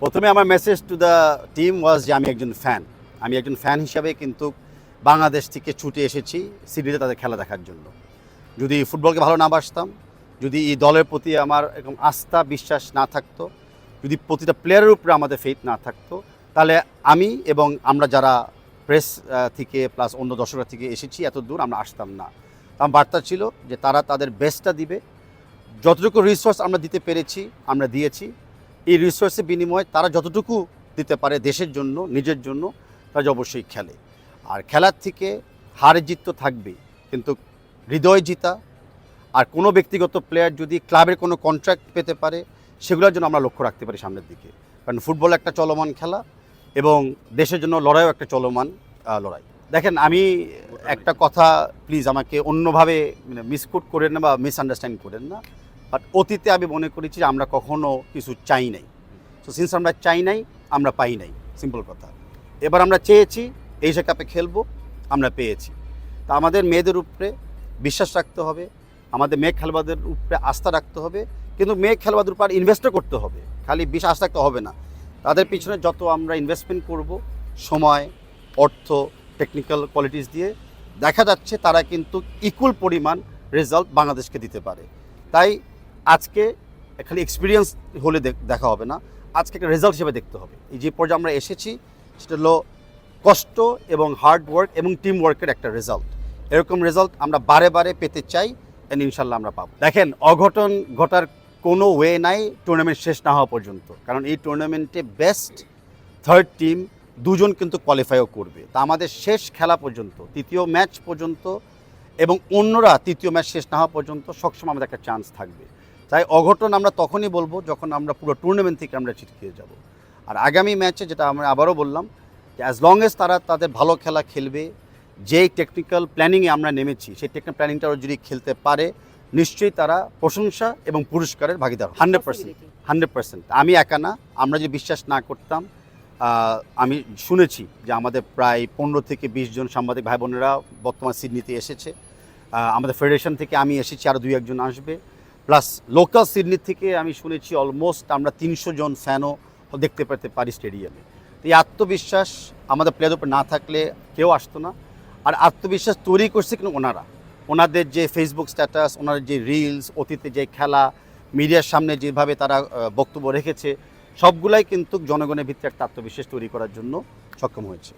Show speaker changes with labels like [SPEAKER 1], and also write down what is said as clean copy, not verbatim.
[SPEAKER 1] প্রথমে আমার message to the team ওয়াজ যে আমি একজন ফ্যান হিসাবে কিন্তু বাংলাদেশ থেকে ছুটে এসেছি সিডনিতে তাদের খেলা দেখার জন্য। যদি ফুটবলকে ভালো না বাসতাম, যদি এই দলের প্রতি আমার এরকম আস্থা বিশ্বাস না থাকতো, যদি প্রতিটা প্লেয়ারের উপরে আমাদের ফেথ না থাকতো, তাহলে আমি এবং আমরা যারা প্রেস থেকে প্লাস অন্য দর্শকরা থেকে এসেছি এত দূর আমরা আসতাম না। আমার বার্তা ছিল যে তারা তাদের বেস্টটা দিবে, যতটুকু রিসোর্স আমরা দিতে পেরেছি আমরা দিয়েছি। এই রিসোর্সের বিনিময়ে তারা যতটুকু দিতে পারে দেশের জন্য নিজের জন্য তারা অবশ্যই খেলে। আর খেলার থেকে হারে জিত তো থাকবেই, কিন্তু হৃদয় জিতা আর কোনো ব্যক্তিগত প্লেয়ার যদি ক্লাবের কোনো কন্ট্রাক্ট পেতে পারে সেগুলোর জন্য আমরা লক্ষ্য রাখতে পারি সামনের দিকে। কারণ ফুটবল একটা চলমান খেলা এবং দেশের জন্য লড়াইও একটা চলমান লড়াই। দেখেন, আমি একটা কথা প্লিজ আমাকে অন্যভাবে মিসকোট করেন না বা মিসআন্ডারস্ট্যান্ড করেন না, বাট অতীতে আমি মনে করেছি যে আমরা কখনো কিছু চাই নাই। সো সিন্স আমরা চাই নাই আমরা পাই নাই, সিম্পল কথা। এবার আমরা চেয়েছি এশিয়া কাপে খেলবো, আমরা পেয়েছি। তা আমাদের মেয়েদের উপরে বিশ্বাস রাখতে হবে, আমাদের মেয়ে খেলোয়াড়দের উপরে আস্থা রাখতে হবে, কিন্তু মেয়ে খেলোয়াড়দের উপর ইনভেস্টও করতে হবে, খালি বিশ্বাস রাখতে হবে না। তাদের পিছনে যত আমরা ইনভেস্টমেন্ট করব সময়, অর্থ, টেকনিক্যাল কোয়ালিটিস দিয়ে, দেখা যাচ্ছে তারা কিন্তু ইকুয়াল পরিমাণ রেজাল্ট বাংলাদেশকে দিতে পারে। তাই আজকে খালি এক্সপিরিয়েন্স হলে দেখা হবে না, আজকে একটা রেজাল্ট হিসেবে দেখতে হবে। এই যে পর্যায়ে আমরা এসেছি সেটা হলো কষ্ট এবং হার্ড ওয়ার্ক এবং টিম ওয়ার্কের একটা রেজাল্ট। এরকম রেজাল্ট আমরা বারে বারে পেতে চাই, এন্ড ইনশাল্লাহ আমরা পাবো। দেখেন, অঘটন ঘটার কোনো ওয়ে নাই টুর্নামেন্ট শেষ না হওয়া পর্যন্ত, কারণ এই টুর্নামেন্টে বেস্ট থার্ড টিম দুজন কিন্তু কোয়ালিফাইও করবে। তা আমাদের শেষ খেলা পর্যন্ত, তৃতীয় ম্যাচ পর্যন্ত এবং অন্যরা তৃতীয় ম্যাচ শেষ না হওয়া পর্যন্ত সবসময় আমাদের একটা চান্স থাকবে। তাই অঘটন আমরা তখনই বলবো যখন আমরা পুরো টুর্নামেন্ট থেকে আমরা ছিটকে যাব। আর আগামী ম্যাচে যেটা আমরা আবারও বললাম যে অ্যাজ লং এজ তারা তাদের ভালো খেলা খেলবে, যেই টেকনিক্যাল প্ল্যানিংয়ে আমরা নেমেছি সেই টেকনিক্যাল প্ল্যানিংটা যদি খেলতে পারে নিশ্চয়ই তারা প্রশংসা এবং পুরস্কারের ভাগিদার 100%। আমি একা না, আমরা যদি বিশ্বাস না করতাম, আমি শুনেছি যে আমাদের প্রায় 15 থেকে 20 জন সাংবাদিক ভাই বোনেরা বর্তমান সিডনিতে এসেছে। আমাদের ফেডারেশন থেকে আমি এসেছি, আরও 2-1 জন আসবে, প্লাস লোকাল সিডনি থেকে আমি শুনেছি অলমোস্ট আমরা 300 জন ফ্যানও দেখতে পেতে পারি স্টেডিয়ামে। তো এই আত্মবিশ্বাস আমাদের প্লেয়ারের উপর না থাকলে কেউ আসতো না। আর আত্মবিশ্বাস তৈরি করছে কিন্তু ওনাদের যে ফেসবুক স্ট্যাটাস, ওনাদের যে রিলস, অতীতে যে খেলা, মিডিয়ার সামনে যেভাবে তারা বক্তব্য রেখেছে, সবগুলাই কিন্তু জনগণের ভিত্তিতে একটা আত্মবিশ্বাস তৈরি করার জন্য সক্ষম হয়েছে।